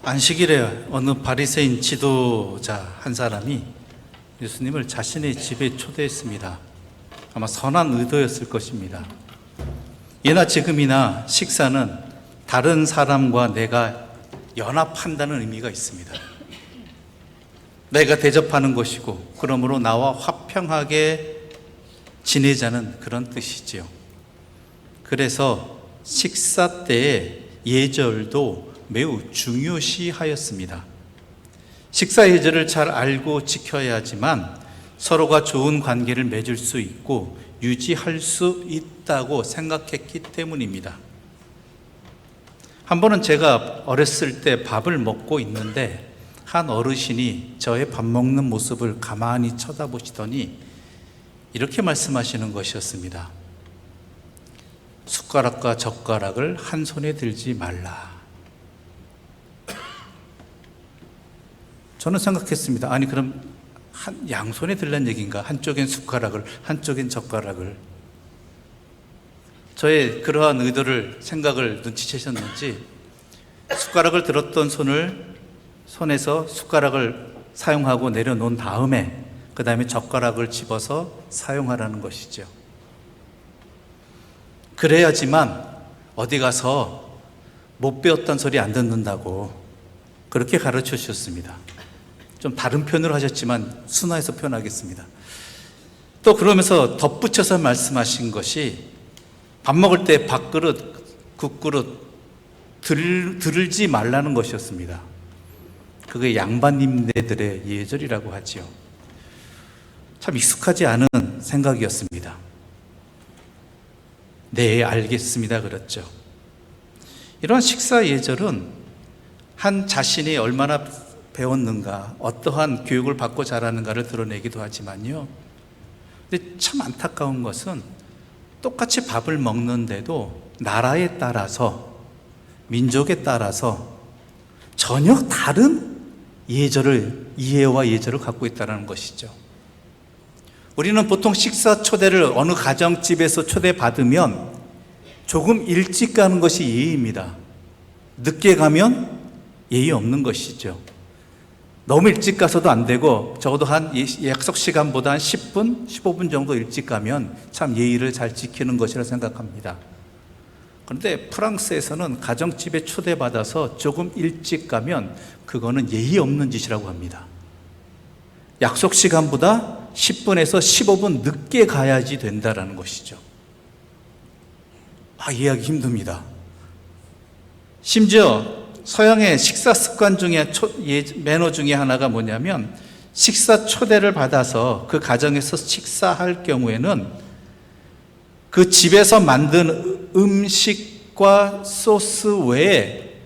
안식일에 어느 바리새인 지도자 한 사람이 예수님을 자신의 집에 초대했습니다. 아마 선한 의도였을 것입니다. 예나 지금이나 식사는 다른 사람과 내가 연합한다는 의미가 있습니다. 내가 대접하는 것이고, 그러므로 나와 화평하게 지내자는 그런 뜻이지요. 그래서 식사 때의 예절도 매우 중요시하였습니다. 식사 예절을 잘 알고 지켜야 하지만 서로가 좋은 관계를 맺을 수 있고 유지할 수 있다고 생각했기 때문입니다. 한 번은 제가 어렸을 때 밥을 먹고 있는데 한 어르신이 저의 밥 먹는 모습을 가만히 쳐다보시더니 이렇게 말씀하시는 것이었습니다. 숟가락과 젓가락을 한 손에 들지 말라. 저는 생각했습니다. 아니 그럼 양손에 들란 얘기인가? 한쪽엔 숟가락을, 한쪽엔 젓가락을. 저의 그러한 의도를, 생각을 눈치채셨는지 숟가락을 들었던 손에서 숟가락을 사용하고 내려놓은 다음에 그 다음에 젓가락을 집어서 사용하라는 것이죠. 그래야지만 어디 가서 못 배웠던 소리 안 듣는다고 그렇게 가르쳐 주셨습니다. 좀 다른 표현으로 하셨지만 순화해서 표현하겠습니다. 또 그러면서 덧붙여서 말씀하신 것이 밥 먹을 때 밥그릇, 국그릇 들지 말라는 것이었습니다. 그게 양반님네들의 예절이라고 하지요. 참 익숙하지 않은 생각이었습니다. 네, 알겠습니다. 그렇죠. 이러한 식사 예절은 한 자신이 얼마나 배웠는가, 어떠한 교육을 받고 자라는가를 드러내기도 하지만요. 근데 참 안타까운 것은 똑같이 밥을 먹는데도 나라에 따라서, 민족에 따라서 전혀 다른 이해와 예절을 갖고 있다는 것이죠. 우리는 보통 식사 초대를 어느 가정집에서 초대받으면 조금 일찍 가는 것이 예의입니다. 늦게 가면 예의 없는 것이죠. 너무 일찍 가서도 안 되고 적어도 한 약속 시간보다 한 10분, 15분 정도 일찍 가면 참 예의를 잘 지키는 것이라 생각합니다. 그런데 프랑스에서는 가정집에 초대받아서 조금 일찍 가면 그거는 예의 없는 짓이라고 합니다. 약속 시간보다 10분에서 15분 늦게 가야지 된다라는 것이죠. 이해하기 힘듭니다. 심지어 서양의 식사 습관 중에 매너 중에 하나가 뭐냐면 식사 초대를 받아서 그 가정에서 식사할 경우에는 그 집에서 만든 음식과 소스 외에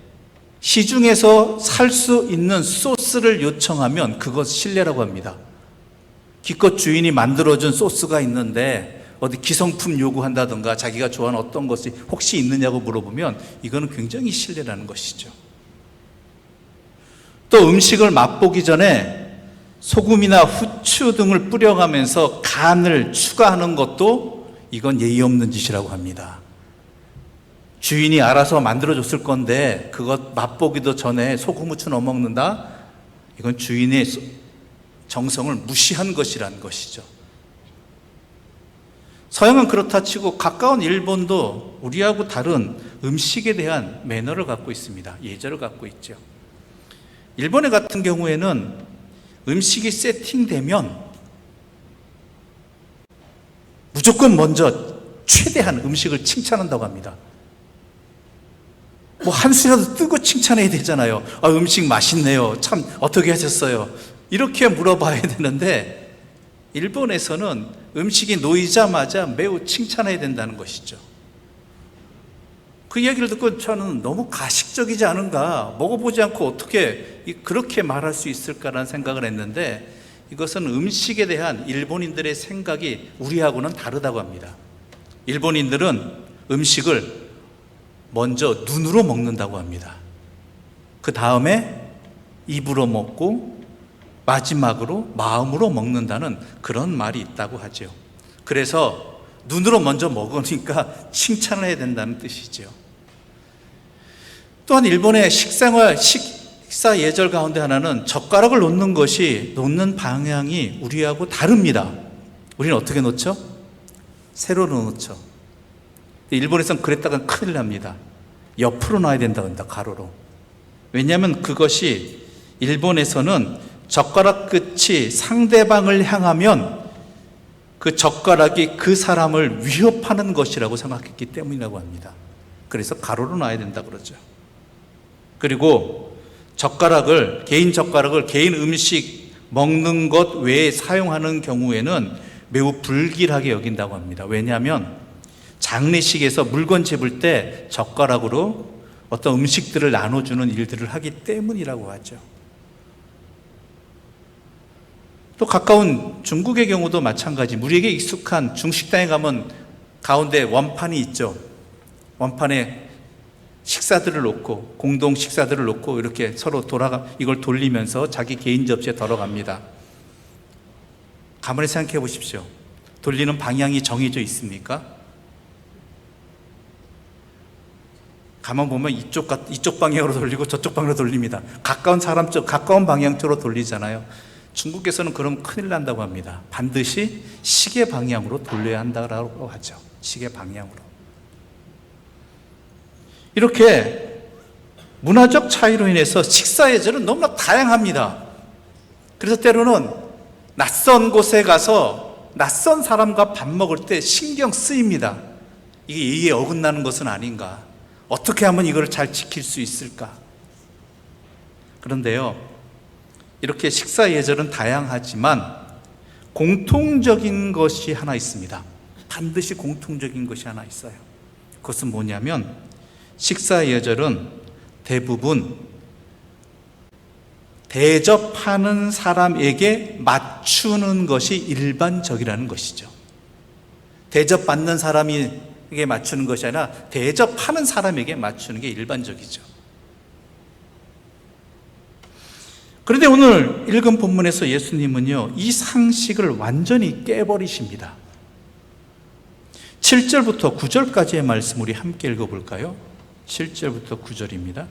시중에서 살 수 있는 소스를 요청하면 그것 실례라고 합니다. 기껏 주인이 만들어준 소스가 있는데 어디 기성품 요구한다든가 자기가 좋아하는 어떤 것이 혹시 있느냐고 물어보면 이거는 굉장히 실례라는 것이죠. 또 음식을 맛보기 전에 소금이나 후추 등을 뿌려가면서 간을 추가하는 것도 이건 예의 없는 짓이라고 합니다. 주인이 알아서 만들어줬을 건데 그것 맛보기도 전에 소금 후추 넣어 먹는다? 이건 주인의 정성을 무시한 것이라는 것이죠. 서양은 그렇다 치고 가까운 일본도 우리하고 다른 음식에 대한 매너를 갖고 있습니다. 예절을 갖고 있죠. 일본에 같은 경우에는 음식이 세팅되면 무조건 먼저 최대한 음식을 칭찬한다고 합니다. 한 수라도 뜨고 칭찬해야 되잖아요. 음식 맛있네요. 참 어떻게 하셨어요? 이렇게 물어봐야 되는데 일본에서는 음식이 놓이자마자 매우 칭찬해야 된다는 것이죠. 그 이야기를 듣고 저는 너무 가식적이지 않은가, 먹어보지 않고 어떻게 그렇게 말할 수 있을까라는 생각을 했는데 이것은 음식에 대한 일본인들의 생각이 우리하고는 다르다고 합니다. 일본인들은 음식을 먼저 눈으로 먹는다고 합니다. 그 다음에 입으로 먹고 마지막으로 마음으로 먹는다는 그런 말이 있다고 하죠. 그래서 눈으로 먼저 먹으니까 칭찬을 해야 된다는 뜻이죠. 또한 일본의 식사 예절 가운데 하나는 젓가락을 놓는 것이 놓는 방향이 우리하고 다릅니다. 우리는 어떻게 놓죠? 세로 놓죠. 일본에서는 그랬다가 큰일 납니다. 옆으로 놔야 된다고 합니다. 가로로. 왜냐하면 그것이 일본에서는 젓가락 끝이 상대방을 향하면 그 젓가락이 그 사람을 위협하는 것이라고 생각했기 때문이라고 합니다. 그래서 가로로 놔야 된다 그러죠. 그리고 개인 젓가락을 개인 음식 먹는 것 외에 사용하는 경우에는 매우 불길하게 여긴다고 합니다. 왜냐하면 장례식에서 물건 집을 때 젓가락으로 어떤 음식들을 나눠주는 일들을 하기 때문이라고 하죠. 또 가까운 중국의 경우도 마찬가지. 우리에게 익숙한 중식당에 가면 가운데 원판이 있죠. 원판에 식사들을 놓고, 공동 식사들을 놓고 이렇게 서로 이걸 돌리면서 자기 개인 접시에 덜어갑니다. 가만히 생각해 보십시오. 돌리는 방향이 정해져 있습니까? 가만 보면 이쪽 방향으로 돌리고 저쪽 방향으로 돌립니다. 가까운 방향 쪽으로 돌리잖아요. 중국에서는 그럼 큰일 난다고 합니다. 반드시 시계 방향으로 돌려야 한다고 하죠. 시계 방향으로. 이렇게 문화적 차이로 인해서 식사 예절은 너무나 다양합니다. 그래서 때로는 낯선 곳에 가서 낯선 사람과 밥 먹을 때 신경 쓰입니다. 이게 예의에 어긋나는 것은 아닌가? 어떻게 하면 이걸 잘 지킬 수 있을까? 그런데요, 이렇게 식사 예절은 다양하지만 공통적인 것이 하나 있습니다. 반드시 공통적인 것이 하나 있어요. 그것은 뭐냐면 식사 예절은 대부분 대접하는 사람에게 맞추는 것이 일반적이라는 것이죠. 대접받는 사람에게 맞추는 것이 아니라 대접하는 사람에게 맞추는 게 일반적이죠. 그런데 오늘 읽은 본문에서 예수님은요, 이 상식을 완전히 깨버리십니다. 7절부터 9절까지의 말씀 우리 함께 읽어볼까요? 7절부터 9절입니다.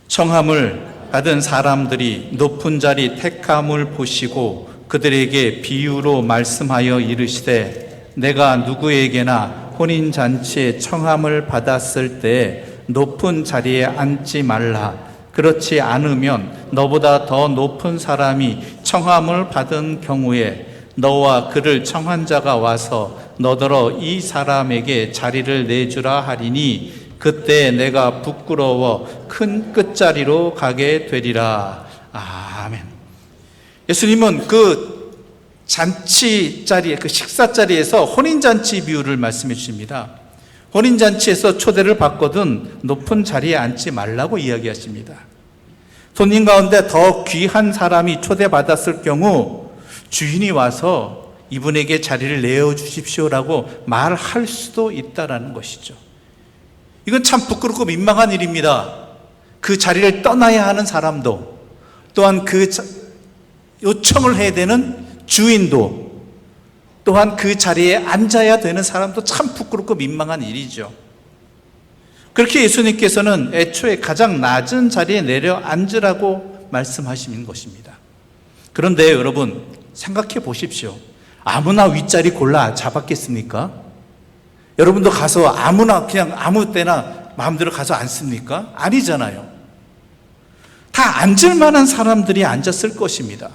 청함을 받은 사람들이 높은 자리 택함을 보시고 그들에게 비유로 말씀하여 이르시되 내가 누구에게나 혼인잔치에 청함을 받았을 때 높은 자리에 앉지 말라. 그렇지 않으면 너보다 더 높은 사람이 청함을 받은 경우에 너와 그를 청한 자가 와서 너더러 이 사람에게 자리를 내주라 하리니 그때 내가 부끄러워 큰 끝자리로 가게 되리라. 아멘. 예수님은 그 잔치 자리에, 그 식사 자리에서 혼인잔치 비유를 말씀해 주십니다. 혼인잔치에서 초대를 받거든 높은 자리에 앉지 말라고 이야기하십니다. 손님 가운데 더 귀한 사람이 초대받았을 경우 주인이 와서 이분에게 자리를 내어주십시오라고 말할 수도 있다는 것이죠. 이건 참 부끄럽고 민망한 일입니다. 그 자리를 떠나야 하는 사람도, 또한 그 요청을 해야 되는 주인도, 또한 그 자리에 앉아야 되는 사람도 참 부끄럽고 민망한 일이죠. 그렇게 예수님께서는 애초에 가장 낮은 자리에 내려 앉으라고 말씀하시는 것입니다. 그런데 여러분 생각해 보십시오. 아무나 윗자리 골라 잡았겠습니까? 여러분도 가서 아무나 그냥 아무 때나 마음대로 가서 앉습니까? 아니잖아요. 다 앉을 만한 사람들이 앉았을 것입니다.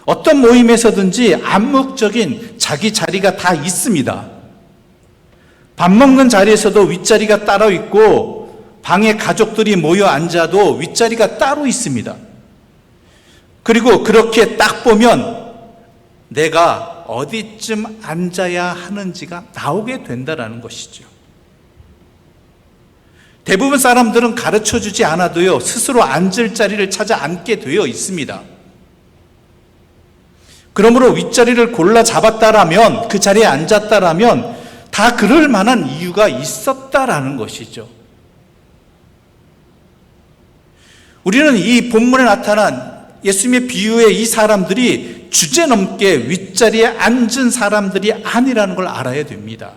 어떤 모임에서든지 암묵적인 자기 자리가 다 있습니다. 밥 먹는 자리에서도 윗자리가 따로 있고 방에 가족들이 모여 앉아도 윗자리가 따로 있습니다. 그리고 그렇게 딱 보면 내가 어디쯤 앉아야 하는지가 나오게 된다는 것이죠. 대부분 사람들은 가르쳐주지 않아도요, 스스로 앉을 자리를 찾아 앉게 되어 있습니다. 그러므로 윗자리를 골라 잡았다라면, 그 자리에 앉았다라면 다 그럴 만한 이유가 있었다라는 것이죠. 우리는 이 본문에 나타난 예수님의 비유의 이 사람들이 주제넘게 윗자리에 앉은 사람들이 아니라는 걸 알아야 됩니다.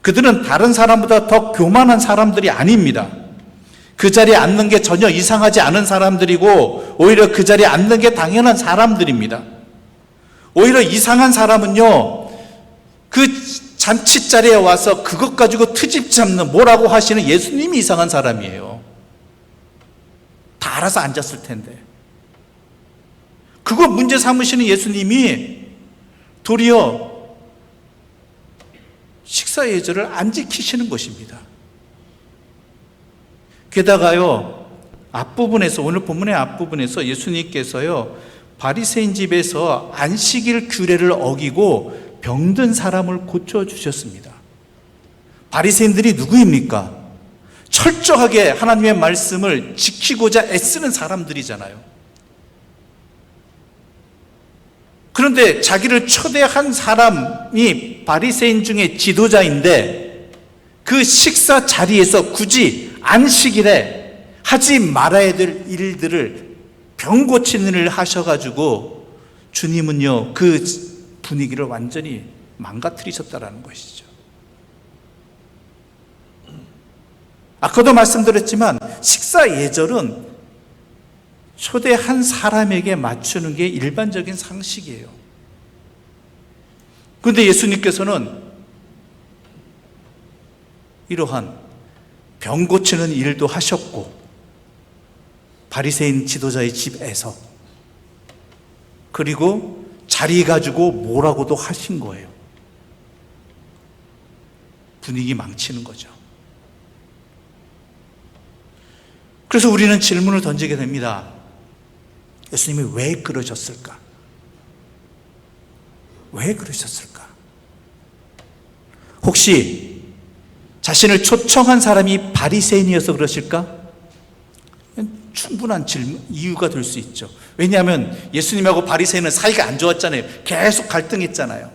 그들은 다른 사람보다 더 교만한 사람들이 아닙니다. 그 자리에 앉는 게 전혀 이상하지 않은 사람들이고 오히려 그 자리에 앉는 게 당연한 사람들입니다. 오히려 이상한 사람은요, 그 잔치 자리에 와서 그것 가지고 트집 잡는 뭐라고 하시는 예수님이 이상한 사람이에요. 다 알아서 앉았을 텐데. 그거 문제 삼으시는 예수님이 도리어 식사 예절을 안 지키시는 것입니다. 게다가요, 앞부분에서, 오늘 본문의 앞부분에서 예수님께서요, 바리새인 집에서 안식일 규례를 어기고 병든 사람을 고쳐주셨습니다. 바리새인들이 누구입니까? 철저하게 하나님의 말씀을 지키고자 애쓰는 사람들이잖아요. 그런데 자기를 초대한 사람이 바리새인 중에 지도자인데 그 식사 자리에서 굳이 안식일에 하지 말아야 될 일들을 병 고치는 일을 하셔가지고 주님은요, 그 분위기를 완전히 망가뜨리셨다라는 것이죠. 아까도 말씀드렸지만 식사 예절은 초대한 사람에게 맞추는 게 일반적인 상식이에요. 그런데 예수님께서는 이러한 병 고치는 일도 하셨고 바리새인 지도자의 집에서, 그리고 자리 가지고 뭐라고도 하신 거예요. 분위기 망치는 거죠. 그래서 우리는 질문을 던지게 됩니다. 예수님이 왜 그러셨을까? 왜 그러셨을까? 혹시 자신을 초청한 사람이 바리새인이어서 그러실까? 충분한 이유가 될 수 있죠. 왜냐하면 예수님하고 바리새인은 사이가 안 좋았잖아요. 계속 갈등했잖아요.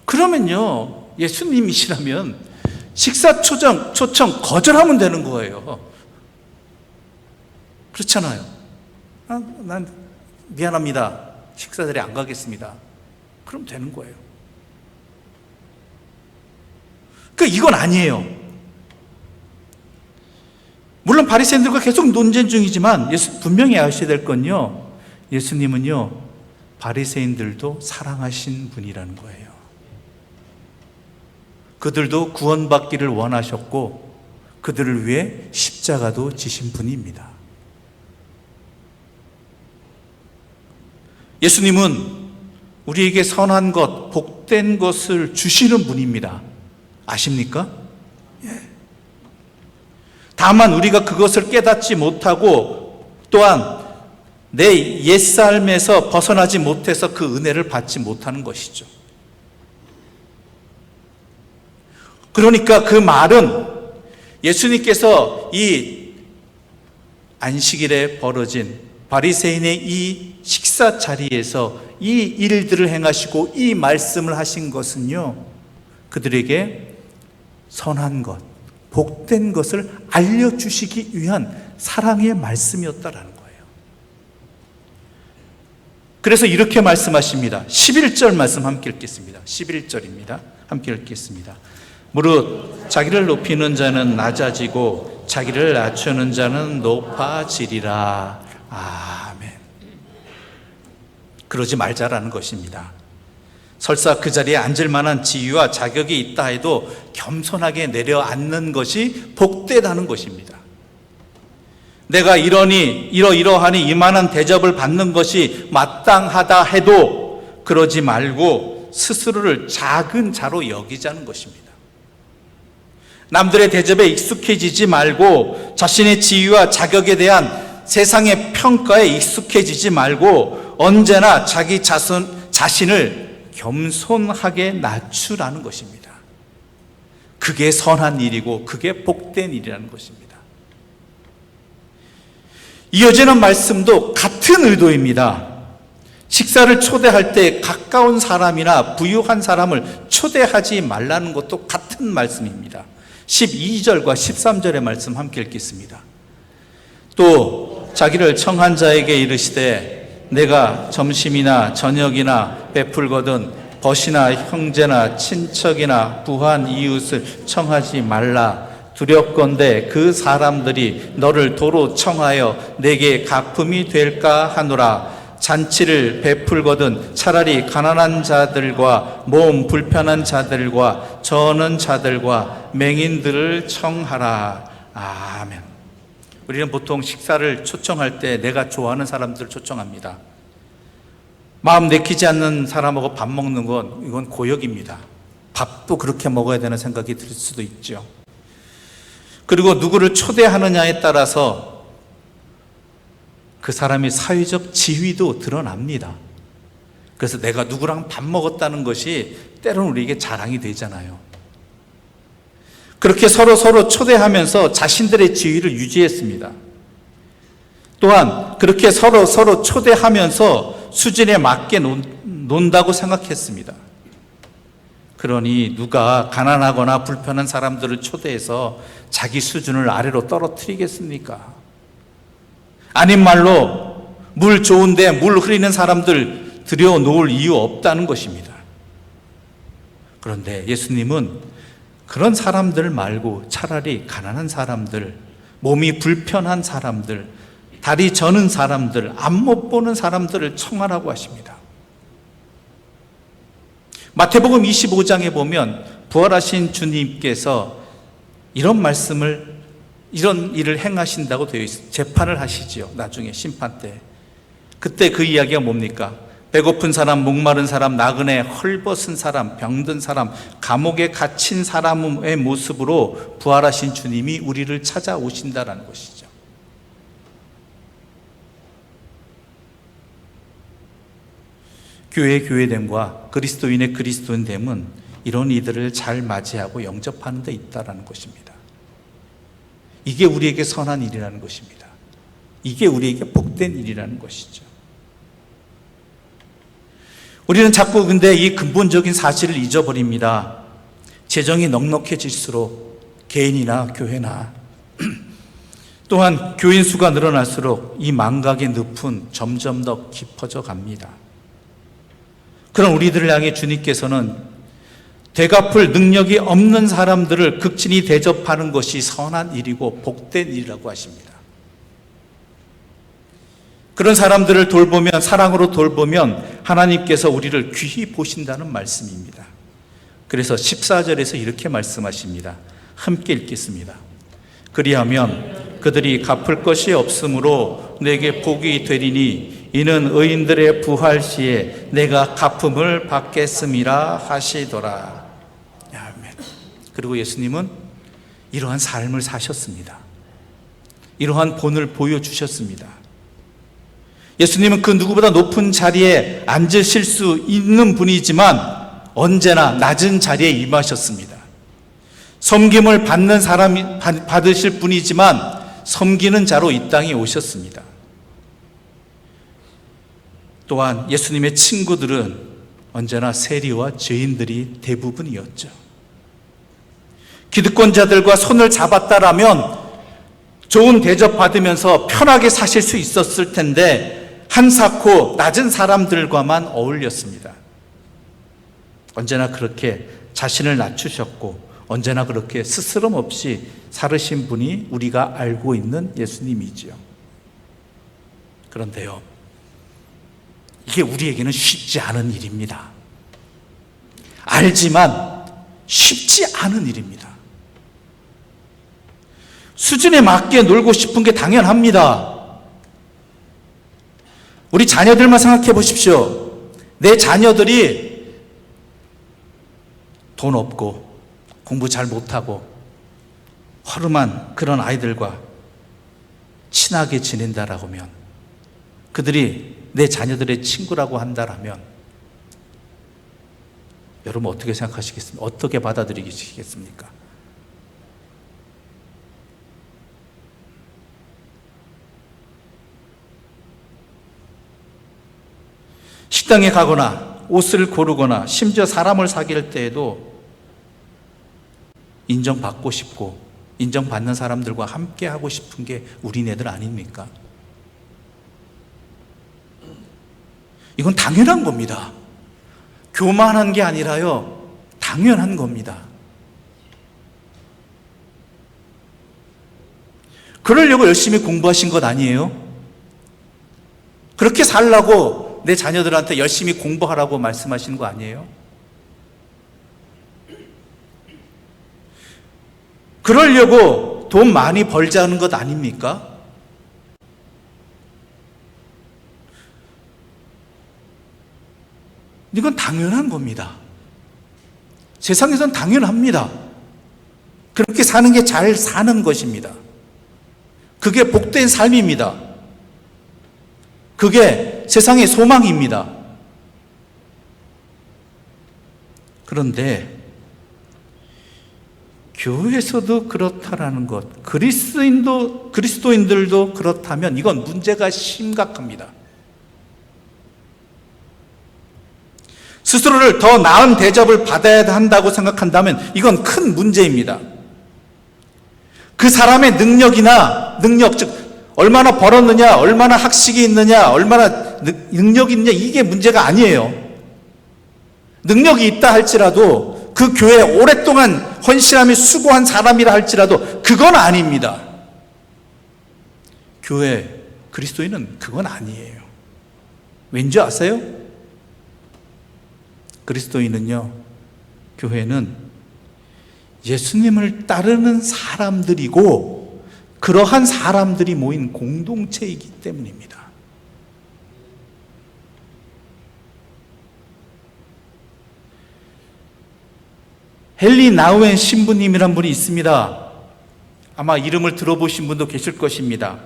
그러면요, 예수님이시라면 식사 초청 거절하면 되는 거예요. 그렇잖아요. 난 미안합니다. 식사 자리에 안 가겠습니다. 그럼 되는 거예요. 그러니까 이건 아니에요. 물론 바리새인들과 계속 논쟁 중이지만 분명히 아셔야 될 건요, 예수님은요, 바리새인들도 사랑하신 분이라는 거예요. 그들도 구원받기를 원하셨고 그들을 위해 십자가도 지신 분입니다. 예수님은 우리에게 선한 것, 복된 것을 주시는 분입니다. 아십니까? 예. 다만 우리가 그것을 깨닫지 못하고 또한 내 옛삶에서 벗어나지 못해서 그 은혜를 받지 못하는 것이죠. 그러니까 그 말은 예수님께서 이 안식일에 벌어진 바리새인의 이 식사 자리에서 이 일들을 행하시고 이 말씀을 하신 것은요, 그들에게 선한 것, 복된 것을 알려주시기 위한 사랑의 말씀이었다라는 거예요. 그래서 이렇게 말씀하십니다. 11절 말씀 함께 읽겠습니다. 11절입니다. 함께 읽겠습니다. 무릇 자기를 높이는 자는 낮아지고 자기를 낮추는 자는 높아지리라. 아멘. 그러지 말자라는 것입니다. 설사 그 자리에 앉을 만한 지위와 자격이 있다 해도 겸손하게 내려앉는 것이 복되다는 것입니다. 내가 이러하니 이만한 대접을 받는 것이 마땅하다 해도 그러지 말고 스스로를 작은 자로 여기자는 것입니다. 남들의 대접에 익숙해지지 말고 자신의 지위와 자격에 대한 세상의 평가에 익숙해지지 말고 언제나 자기 자신을 겸손하게 낮추라는 것입니다. 그게 선한 일이고 그게 복된 일이라는 것입니다. 이어지는 말씀도 같은 의도입니다. 식사를 초대할 때 가까운 사람이나 부유한 사람을 초대하지 말라는 것도 같은 말씀입니다. 12절과 13절의 말씀 함께 읽겠습니다. 또 자기를 청한 자에게 이르시되 내가 점심이나 저녁이나 베풀거든 벗이나 형제나 친척이나 부한 이웃을 청하지 말라. 두렵건대 그 사람들이 너를 도로 청하여 내게 갚음이 될까 하노라. 잔치를 베풀거든 차라리 가난한 자들과 몸 불편한 자들과 저는 자들과 맹인들을 청하라. 아멘. 우리는 보통 식사를 초청할 때 내가 좋아하는 사람들을 초청합니다. 마음 내키지 않는 사람하고 밥 먹는 건 이건 고역입니다. 밥도 그렇게 먹어야 되는 생각이 들 수도 있죠. 그리고 누구를 초대하느냐에 따라서 그 사람의 사회적 지위도 드러납니다. 그래서 내가 누구랑 밥 먹었다는 것이 때로는 우리에게 자랑이 되잖아요. 그렇게 서로 초대하면서 자신들의 지위를 유지했습니다. 또한 그렇게 서로 초대하면서 수준에 맞게 논다고 생각했습니다. 그러니 누가 가난하거나 불편한 사람들을 초대해서 자기 수준을 아래로 떨어뜨리겠습니까? 아닌 말로 물 좋은데 물 흐리는 사람들 들여놓을 이유 없다는 것입니다. 그런데 예수님은 그런 사람들 말고 차라리 가난한 사람들, 몸이 불편한 사람들, 다리 저는 사람들, 앞 못 보는 사람들을 청하라고 하십니다. 마태복음 25장에 보면 부활하신 주님께서 이런 일을 행하신다고 되어 있습니다. 재판을 하시지요. 나중에 심판 때. 그때 그 이야기가 뭡니까? 배고픈 사람, 목마른 사람, 나그네, 헐벗은 사람, 병든 사람, 감옥에 갇힌 사람의 모습으로 부활하신 주님이 우리를 찾아오신다라는 것이죠. 교회의 교회됨과 그리스도인의 그리스도인됨은 이런 이들을 잘 맞이하고 영접하는 데 있다라는 것입니다. 이게 우리에게 선한 일이라는 것입니다. 이게 우리에게 복된 일이라는 것이죠. 우리는 자꾸 근데 이 근본적인 사실을 잊어버립니다. 재정이 넉넉해질수록 개인이나 교회나 또한 교인 수가 늘어날수록 이 망각의 늪은 점점 더 깊어져 갑니다. 그런 우리들을 향해 주님께서는 되갚을 능력이 없는 사람들을 극진히 대접하는 것이 선한 일이고 복된 일이라고 하십니다. 그런 사람들을 돌보면, 사랑으로 돌보면 하나님께서 우리를 귀히 보신다는 말씀입니다. 그래서 14절에서 이렇게 말씀하십니다. 함께 읽겠습니다. 그리하면 그들이 갚을 것이 없으므로 내게 복이 되리니 이는 의인들의 부활 시에 내가 갚음을 받겠음이라 하시더라. 아멘. 그리고 예수님은 이러한 삶을 사셨습니다. 이러한 본을 보여주셨습니다. 예수님은 그 누구보다 높은 자리에 앉으실 수 있는 분이지만 언제나 낮은 자리에 임하셨습니다. 섬김을 받는 사람이 받으실 분이지만 섬기는 자로 이 땅에 오셨습니다. 또한 예수님의 친구들은 언제나 세리와 죄인들이 대부분이었죠. 기득권자들과 손을 잡았다라면 좋은 대접 받으면서 편하게 사실 수 있었을 텐데 한사코 낮은 사람들과만 어울렸습니다. 언제나 그렇게 자신을 낮추셨고 언제나 그렇게 스스럼 없이 살으신 분이 우리가 알고 있는 예수님이지요. 그런데요, 이게 우리에게는 쉽지 않은 일입니다. 알지만 쉽지 않은 일입니다. 수준에 맞게 놀고 싶은 게 당연합니다. 우리 자녀들만 생각해 보십시오. 내 자녀들이 돈 없고 공부 잘 못하고 허름한 그런 아이들과 친하게 지낸다라고 하면, 그들이 내 자녀들의 친구라고 한다라면 여러분 어떻게 생각하시겠습니까? 어떻게 받아들이시겠습니까? 식당에 가거나 옷을 고르거나 심지어 사람을 사귈 때에도 인정받고 싶고 인정받는 사람들과 함께 하고 싶은 게 우리네들 아닙니까? 이건 당연한 겁니다. 교만한 게 아니라요, 당연한 겁니다. 그러려고 열심히 공부하신 것 아니에요? 그렇게 살라고 내 자녀들한테 열심히 공부하라고 말씀하시는 거 아니에요? 그러려고 돈 많이 벌자는 것 아닙니까? 이건 당연한 겁니다. 세상에선 당연합니다. 그렇게 사는 게 잘 사는 것입니다. 그게 복된 삶입니다. 그게 세상의 소망입니다. 그런데 교회에서도 그렇다라는 것, 그리스도인들도 그렇다면 이건 문제가 심각합니다. 스스로를 더 나은 대접을 받아야 한다고 생각한다면 이건 큰 문제입니다. 그 사람의 능력, 즉 얼마나 벌었느냐, 얼마나 학식이 있느냐, 얼마나 능력이 있느냐, 이게 문제가 아니에요. 능력이 있다 할지라도, 그 교회에 오랫동안 헌신하며 수고한 사람이라 할지라도 그건 아닙니다. 교회 그리스도인은 그건 아니에요. 왠지 아세요? 그리스도인은요, 교회는 예수님을 따르는 사람들이고 그러한 사람들이 모인 공동체이기 때문입니다. 헨리 나우엔 신부님이란 분이 있습니다. 아마 이름을 들어보신 분도 계실 것입니다.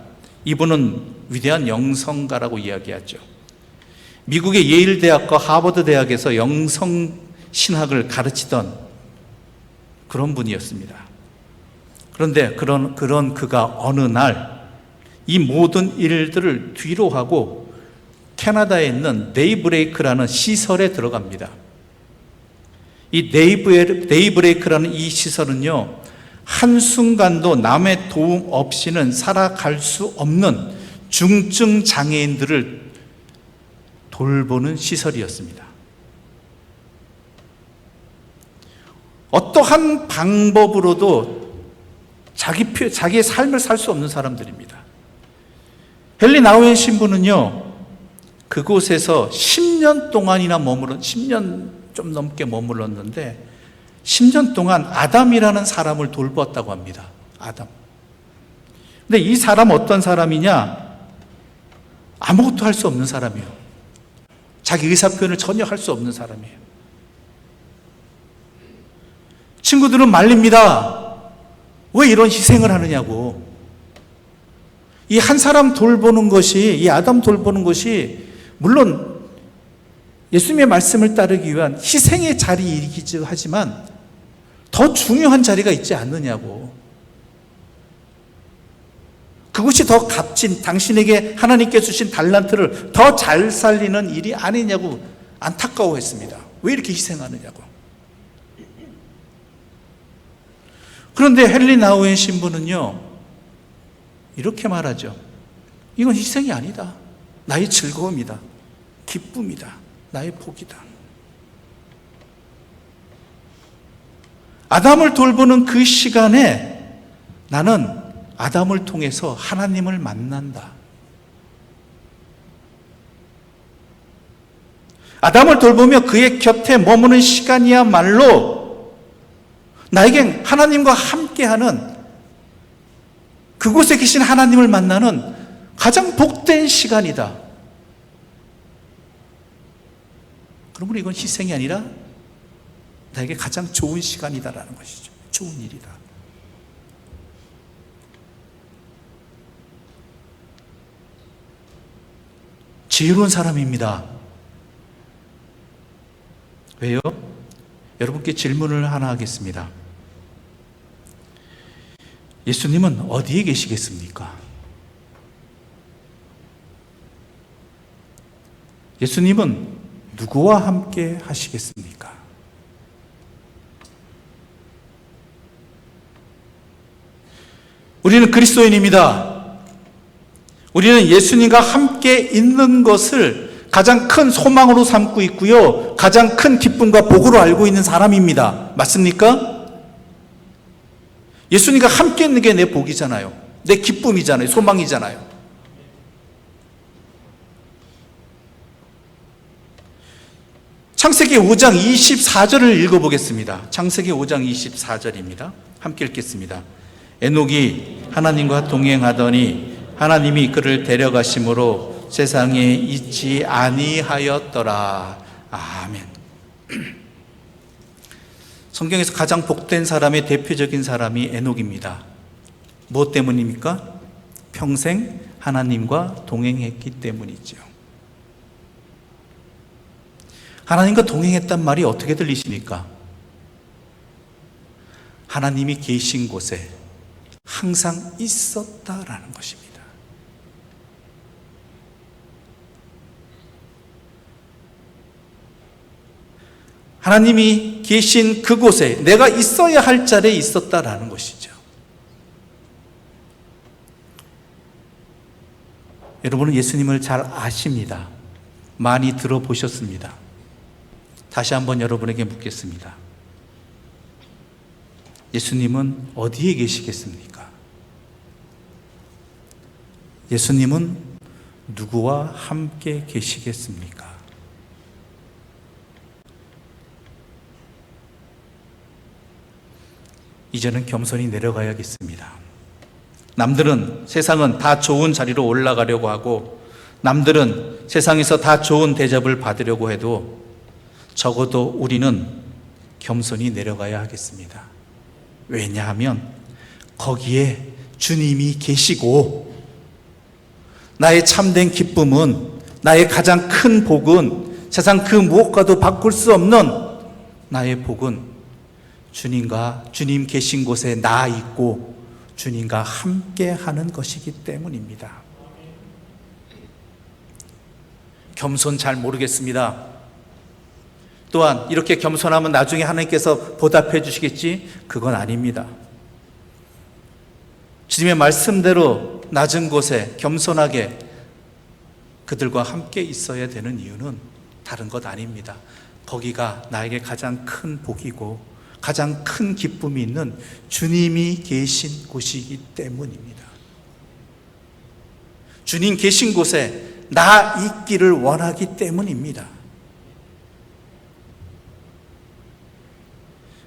이분은 위대한 영성가라고 이야기하죠. 미국의 예일 대학과 하버드 대학에서 영성 신학을 가르치던 그런 분이었습니다. 그런데 그런 그가 어느 날 이 모든 일들을 뒤로 하고 캐나다에 있는 데이브레이크라는 시설에 들어갑니다. 이 데이브레이크라는 이 시설은요, 한순간도 남의 도움 없이는 살아갈 수 없는 중증 장애인들을 돌보는 시설이었습니다. 어떠한 방법으로도 자기의 삶을 살 수 없는 사람들입니다. 헨리 나우엔 신부는요, 그곳에서 10년 동안이나 10년 좀 넘게 머물렀는데 10년 동안 아담이라는 사람을 돌보았다고 합니다. 아담. 근데 이 사람 어떤 사람이냐? 아무것도 할 수 없는 사람이에요. 자기 의사표현을 전혀 할 수 없는 사람이에요. 친구들은 말립니다. 왜 이런 희생을 하느냐고. 이 한 사람 돌보는 것이, 이 아담 돌보는 것이 물론 예수님의 말씀을 따르기 위한 희생의 자리이기도 하지만 더 중요한 자리가 있지 않느냐고. 그것이 더 값진, 당신에게 하나님께 주신 달란트를 더 잘 살리는 일이 아니냐고 안타까워했습니다. 왜 이렇게 희생하느냐고. 그런데 헨리 나우엔 신부는요, 이렇게 말하죠. 이건 희생이 아니다. 나의 즐거움이다. 기쁨이다. 나의 복이다. 아담을 돌보는 그 시간에 나는 아담을 통해서 하나님을 만난다. 아담을 돌보며 그의 곁에 머무는 시간이야말로 나에겐 하나님과 함께하는, 그곳에 계신 하나님을 만나는 가장 복된 시간이다. 그러므로 이건 희생이 아니라 나에게 가장 좋은 시간이다라는 것이죠. 좋은 일이다. 지혜로운 사람입니다. 왜요? 여러분께 질문을 하나 하겠습니다. 예수님은 어디에 계시겠습니까? 예수님은 누구와 함께 하시겠습니까? 우리는 그리스도인입니다. 우리는 예수님과 함께 있는 것을 가장 큰 소망으로 삼고 있고요, 가장 큰 기쁨과 복으로 알고 있는 사람입니다. 맞습니까? 예수님과 함께 있는 게 내 복이잖아요. 내 기쁨이잖아요. 소망이잖아요. 창세기 5장 24절을 읽어보겠습니다. 창세기 5장 24절입니다. 함께 읽겠습니다. 에녹이 하나님과 동행하더니 하나님이 그를 데려가심으로 세상에 있지 아니하였더라. 아멘. 성경에서 가장 복된 사람의 대표적인 사람이 에녹입니다. 무엇 때문입니까? 평생 하나님과 동행했기 때문이죠. 하나님과 동행했단 말이 어떻게 들리십니까? 하나님이 계신 곳에 항상 있었다라는 것입니다. 하나님이 계신 그곳에 내가 있어야 할 자리에 있었다라는 것이죠. 여러분은 예수님을 잘 아십니다. 많이 들어보셨습니다. 다시 한번 여러분에게 묻겠습니다. 예수님은 어디에 계시겠습니까? 예수님은 누구와 함께 계시겠습니까? 이제는 겸손히 내려가야겠습니다. 남들은 세상은 다 좋은 자리로 올라가려고 하고 남들은 세상에서 다 좋은 대접을 받으려고 해도 적어도 우리는 겸손히 내려가야 하겠습니다. 왜냐하면 거기에 주님이 계시고 나의 참된 기쁨은, 나의 가장 큰 복은, 세상 그 무엇과도 바꿀 수 없는 나의 복은 주님 계신 곳에 나 있고 주님과 함께 하는 것이기 때문입니다. 겸손 잘 모르겠습니다. 또한 이렇게 겸손하면 나중에 하나님께서 보답해 주시겠지? 그건 아닙니다. 주님의 말씀대로 낮은 곳에 겸손하게 그들과 함께 있어야 되는 이유는 다른 것 아닙니다. 거기가 나에게 가장 큰 복이고 가장 큰 기쁨이 있는 주님이 계신 곳이기 때문입니다. 주님 계신 곳에 나 있기를 원하기 때문입니다.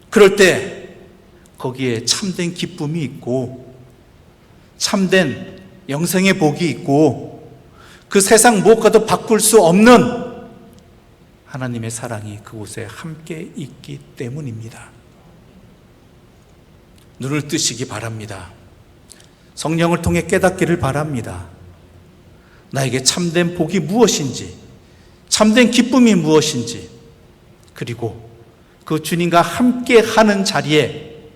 그럴 때 거기에 참된 기쁨이 있고 참된 영생의 복이 있고 그 세상 무엇과도 바꿀 수 없는 하나님의 사랑이 그곳에 함께 있기 때문입니다. 눈을 뜨시기 바랍니다. 성령을 통해 깨닫기를 바랍니다. 나에게 참된 복이 무엇인지, 참된 기쁨이 무엇인지, 그리고 그 주님과 함께 하는 자리에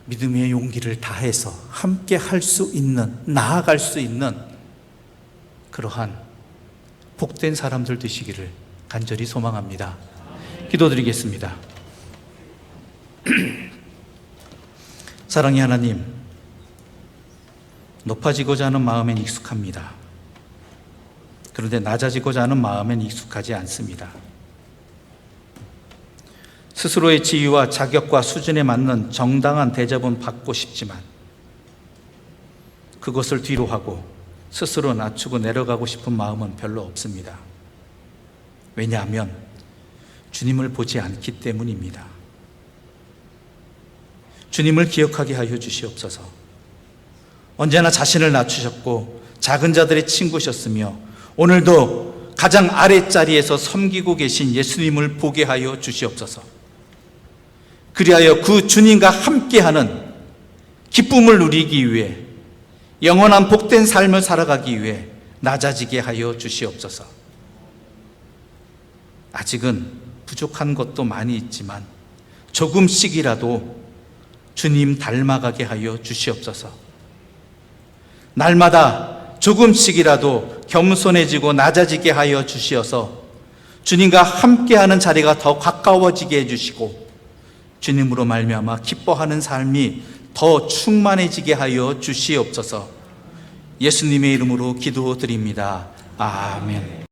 믿음의 용기를 다해서 함께 할 수 있는, 나아갈 수 있는 그러한 복된 사람들 되시기를 간절히 소망합니다. 기도드리겠습니다. 사랑의 하나님, 높아지고자 하는 마음엔 익숙합니다. 그런데 낮아지고자 하는 마음엔 익숙하지 않습니다. 스스로의 지위와 자격과 수준에 맞는 정당한 대접은 받고 싶지만 그것을 뒤로 하고 스스로 낮추고 내려가고 싶은 마음은 별로 없습니다. 왜냐하면 주님을 보지 않기 때문입니다. 주님을 기억하게 하여 주시옵소서. 언제나 자신을 낮추셨고 작은 자들의 친구셨으며 오늘도 가장 아랫자리에서 섬기고 계신 예수님을 보게 하여 주시옵소서. 그리하여 그 주님과 함께하는 기쁨을 누리기 위해 영원한 복된 삶을 살아가기 위해 낮아지게 하여 주시옵소서. 아직은 부족한 것도 많이 있지만 조금씩이라도 주님 닮아가게 하여 주시옵소서. 날마다 조금씩이라도 겸손해지고 낮아지게 하여 주시어서 주님과 함께하는 자리가 더 가까워지게 해주시고 주님으로 말미암아 기뻐하는 삶이 더 충만해지게 하여 주시옵소서. 예수님의 이름으로 기도드립니다. 아멘.